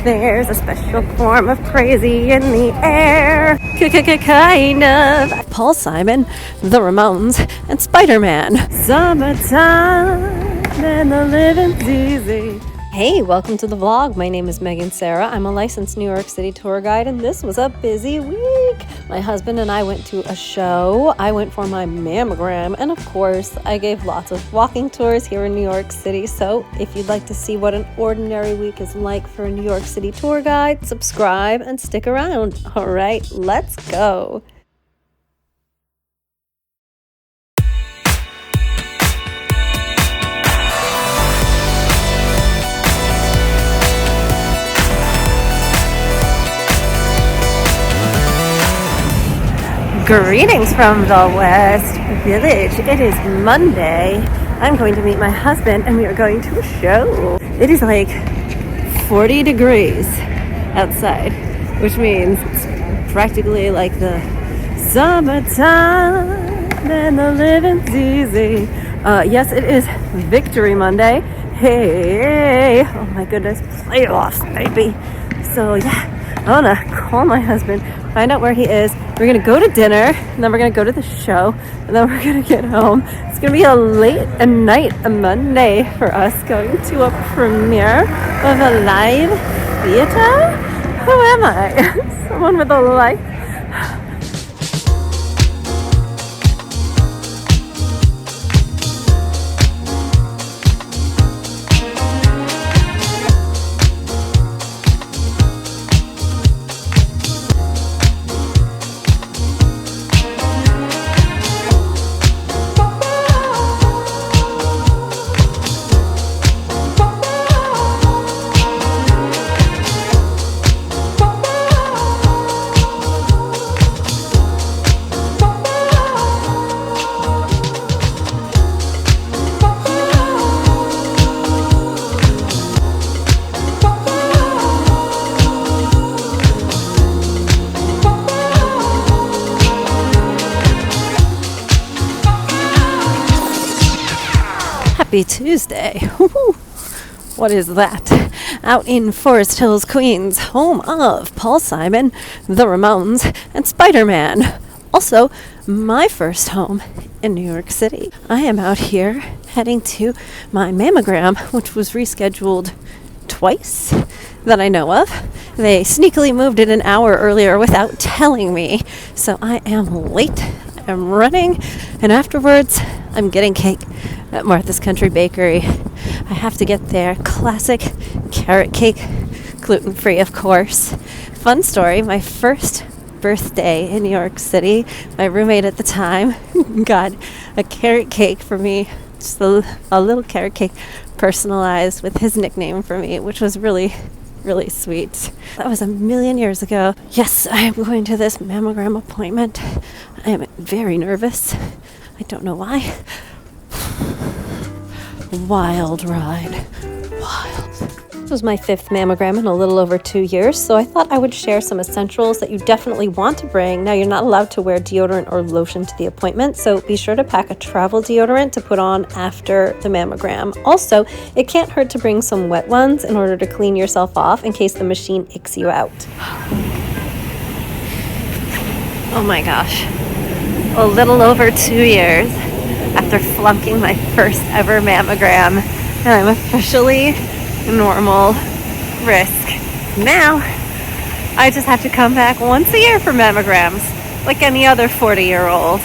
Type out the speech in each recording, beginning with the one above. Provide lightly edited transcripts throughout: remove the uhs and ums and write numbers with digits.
There's a special form of crazy in the air. Kind of. Paul Simon, the Ramones, and Spider-Man. Summertime and the living's easy. Hey, welcome to the vlog. My name is Meghan Sarah. I'm a licensed New York City tour guide, and this was a busy week. My husband and I went to a show. I went for my mammogram, and of course, I gave lots of walking tours here in New York City. So if you'd like to see what an ordinary week is like for a New York City tour guide, subscribe and stick around. All right, let's go. Greetings from the West Village. It is Monday. I'm going to meet my husband and we are going to a show. It is like 40 degrees outside, which means it's practically like the summertime and the living's easy. Yes, it is Victory Monday. Hey, oh my goodness, playoffs, baby. So yeah, I want to call my husband, find out where he is. We're going to go to dinner, and then we're going to go to the show, and then we're going to get home. It's going to be a Monday for us, going to a premiere of a live theater. Who am I? Someone with a life. Happy Tuesday. What is that? Out in Forest Hills, Queens, home of Paul Simon, the Ramones, and Spider-Man. Also, my first home in New York City. I am out here heading to my mammogram, which was rescheduled twice that I know of. They sneakily moved it an hour earlier without telling me. So I am late. I'm running, and afterwards I'm getting cake at Martha's Bakery. I have to get their classic carrot cake, gluten-free of course. Fun story, my first birthday in New York City, my roommate at the time got a carrot cake for me, just a little carrot cake personalized with his nickname for me, which was really sweet. That was a million years ago. Yes, I am going to this mammogram appointment. I am very nervous. I don't know why. Wild ride. Wild. This was my 5th mammogram in a little over 2 years, so I thought I would share some essentials that you definitely want to bring. Now, you're not allowed to wear deodorant or lotion to the appointment, so be sure to pack a travel deodorant to put on after the mammogram. Also, it can't hurt to bring some wet ones in order to clean yourself off in case the machine icks you out. Oh my gosh. A little over 2 years after flunking my first ever mammogram, and I'm officially normal risk. Now, I just have to come back once a year for mammograms, like any other 40-year-old.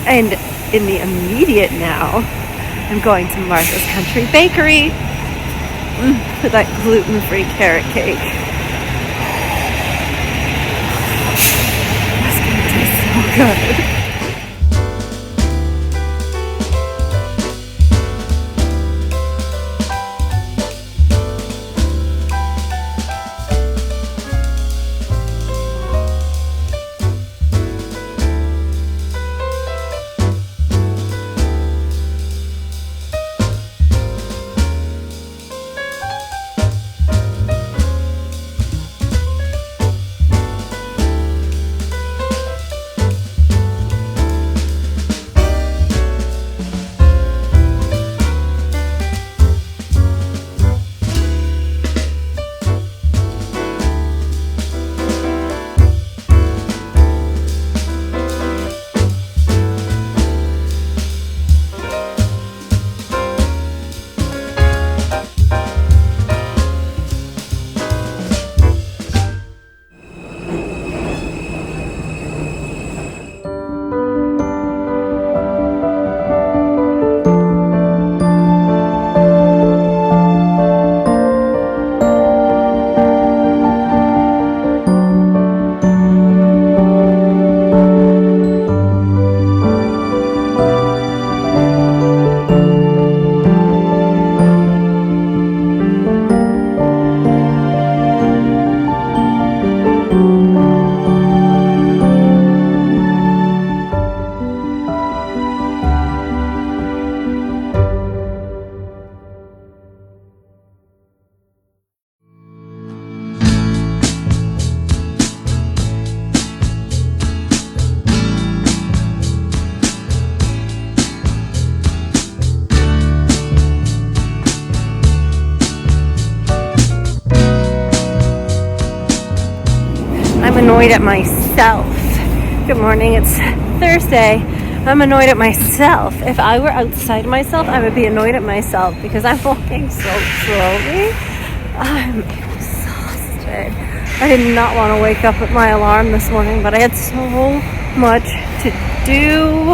And in the immediate now, I'm going to Marthas's Bakery for that gluten-free carrot cake. That's gonna taste so good. annoyed at myself. Good morning, it's Thursday. I'm annoyed at myself. If I were outside myself, I would be annoyed at myself because I'm walking so slowly. I'm exhausted. I did not want to wake up with my alarm this morning, but I had so much to do.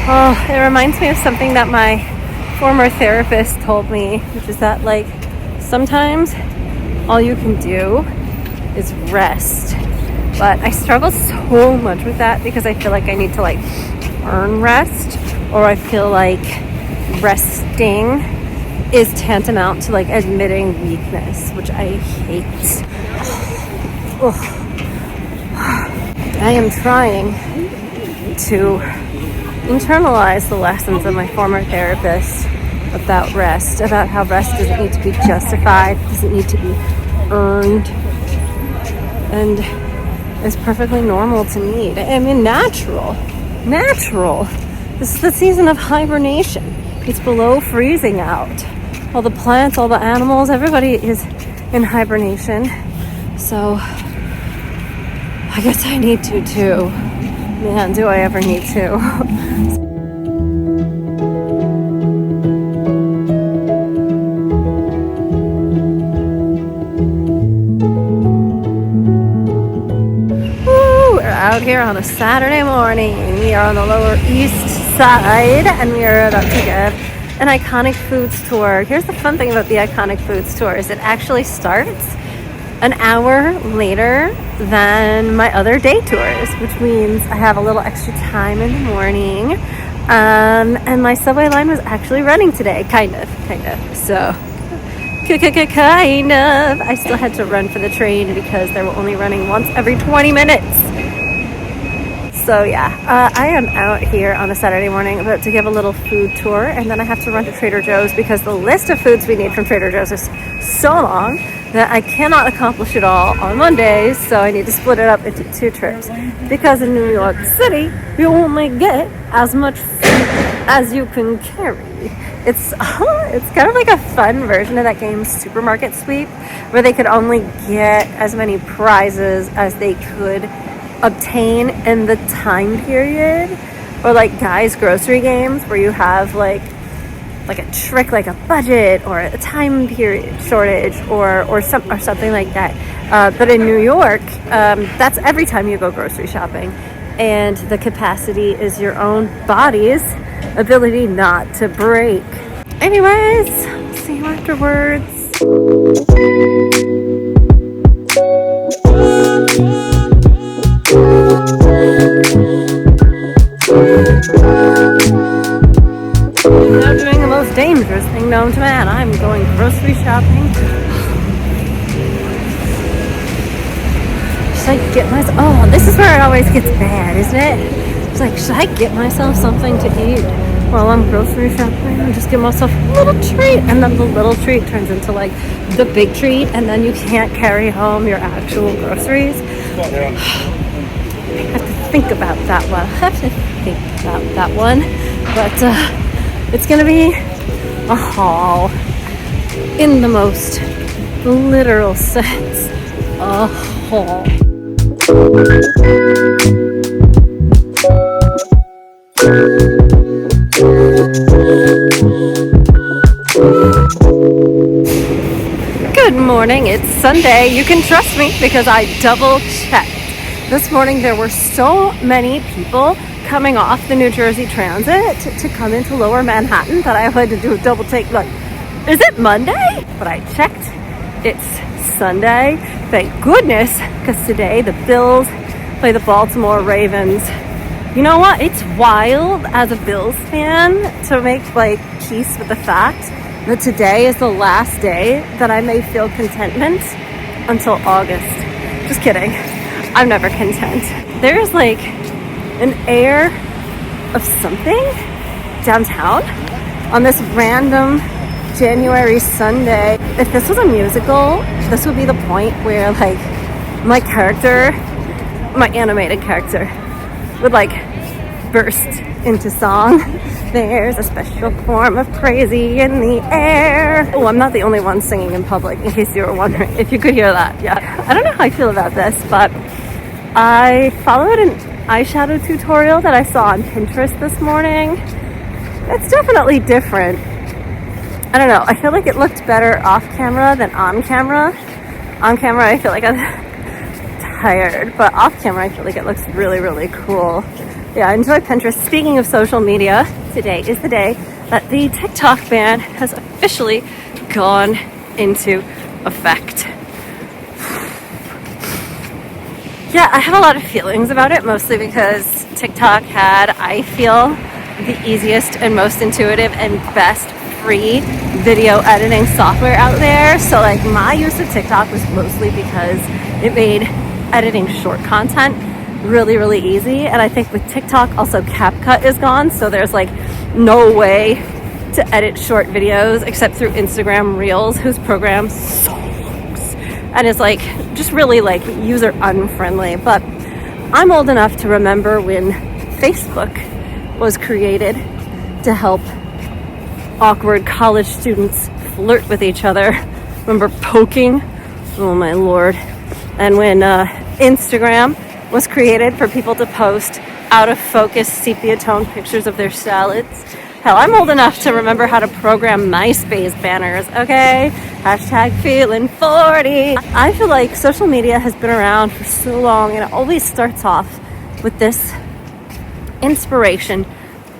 Oh, it reminds me of something that my former therapist told me, which is that like sometimes all you can do is rest. But I struggle so much with that because I feel like I need to like earn rest, or I feel like resting is tantamount to like admitting weakness, which I hate. I am trying to internalize the lessons of my former therapist about rest, about how rest doesn't need to be justified, doesn't need to be earned, and is perfectly normal to need. I mean, natural. This is the season of hibernation. It's below freezing out. All the plants, all the animals, everybody is in hibernation. So I guess I need to too. Man, do I ever need to. Out here on a Saturday morning. We are on the Lower East Side and we are about to get an iconic foods tour. Here's the fun thing about the iconic foods tour is it actually starts an hour later than my other day tours, which means I have a little extra time in the morning. And my subway line was actually running today, kind of. So kind of. I still had to run for the train because they were only running once every 20 minutes. So yeah, I am out here on a Saturday morning about to give a little food tour, and then I have to run to Trader Joe's because the list of foods we need from Trader Joe's is so long that I cannot accomplish it all on Mondays, so I need to split it up into 2 trips. Because in New York City, you only get as much food as you can carry. It's kind of like a fun version of that game Supermarket Sweep, where they could only get as many prizes as they could obtain in the time period, or like guys grocery games where you have like a trick, like a budget or a time period shortage or something like that, but in New York that's every time you go grocery shopping, and the capacity is your own body's ability not to break. Anyways, see you afterwards. Now doing the most dangerous thing known to man. I'm going grocery shopping. Should I get myself... Oh, this is where it always gets bad, isn't it? It's like, should I get myself something to eat while I'm grocery shopping and just give myself a little treat? And then the little treat turns into like the big treat, and then you can't carry home your actual groceries. I have to think about that one. But it's gonna be a haul in the most literal sense. A haul. Good morning, it's Sunday. You can trust me because I double checked. This morning there were so many people coming off the New Jersey Transit to come into Lower Manhattan that I had to do a double take. Like, is it Monday? But I checked. It's Sunday. Thank goodness, because today the Bills play the Baltimore Ravens. You know what? It's wild as a Bills fan to make like peace with the fact that today is the last day that I may feel contentment until August. Just kidding. I'm never content. There's like an air of something downtown on this random January Sunday. If this was a musical, this would be the point where like my animated character would like burst into song. There's a special form of crazy in the air. Oh, I'm not the only one singing in public, in case you were wondering, if you could hear that. Yeah, I don't know how I feel about this, but I followed an eyeshadow tutorial that I saw on Pinterest this morning. It's definitely different. I don't know, I feel like it looked better off camera than on camera. On camera I feel like I'm tired, but off camera I feel like it looks really, really cool. Yeah, I enjoy Pinterest. Speaking of social media, today is the day that the TikTok ban has officially gone into effect. Yeah, I have a lot of feelings about it, mostly because TikTok had, I feel, the easiest and most intuitive and best free video editing software out there. So like my use of TikTok was mostly because it made editing short content really, really easy. And I think with TikTok also CapCut is gone, so there's like no way to edit short videos except through Instagram Reels, whose program sucks and is like just really like user unfriendly. But I'm old enough to remember when Facebook was created to help awkward college students flirt with each other. Remember poking? Oh my lord. And when Instagram was created for people to post out of focus sepia tone pictures of their salads. Hell, I'm old enough to remember how to program MySpace banners, okay? Hashtag feeling 40. I feel like social media has been around for so long, and it always starts off with this inspiration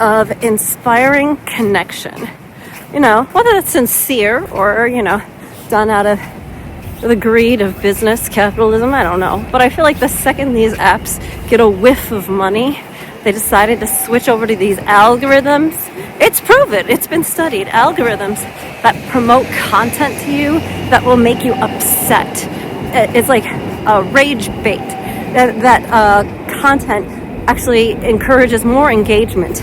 of inspiring connection. You know, whether it's sincere or, you know, done out of the greed of business capitalism, I don't know. But I feel like the second these apps get a whiff of money, they decided to switch over to these algorithms. It's proven, it's been studied, algorithms that promote content to you that will make you upset. It's like a rage bait. That content actually encourages more engagement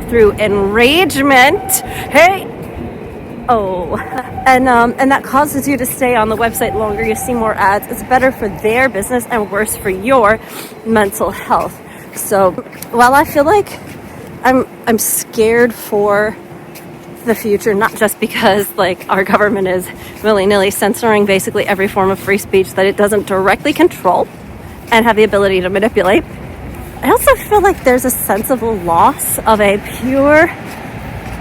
through enragement. Hey, oh, and that causes you to stay on the website longer. You see more ads. It's better for their business and worse for your mental health. So while I feel like I'm scared for the future, not just because like our government is willy-nilly censoring basically every form of free speech that it doesn't directly control and have the ability to manipulate. I also feel like there's a sense of a loss of a pure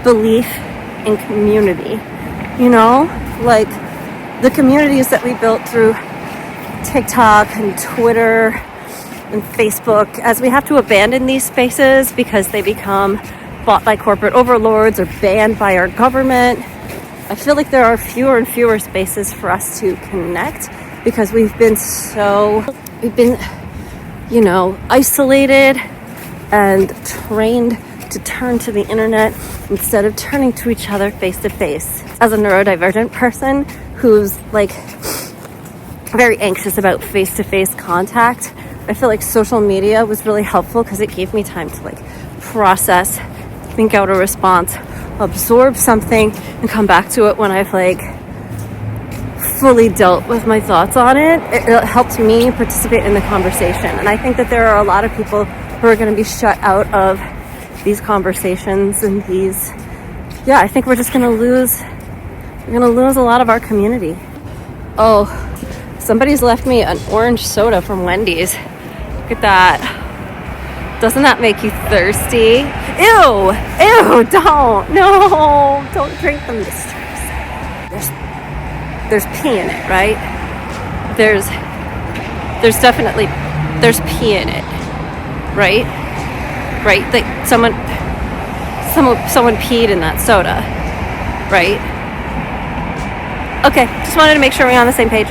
belief in community. You know, like the communities that we built through TikTok and Twitter and Facebook, as we have to abandon these spaces because they become bought by corporate overlords or banned by our government. I feel like there are fewer and fewer spaces for us to connect because we've been, you know, isolated and trained to turn to the internet instead of turning to each other face to face. As a neurodivergent person who's like very anxious about face to face contact, I feel like social media was really helpful because it gave me time to like process, think out a response, absorb something, and come back to it when I've like fully dealt with my thoughts on it. It helped me participate in the conversation. And I think that there are a lot of people who are going to be shut out of these conversations and these, I think we're just going to lose a lot of our community. Oh, somebody's left me an orange soda from Wendy's. Look at that. Doesn't that make you thirsty? Ew, don't drink the mysteries. There's pee in it, right? There's pee in it, right? Right? Like someone peed in that soda, right? Okay, just wanted to make sure we're on the same page.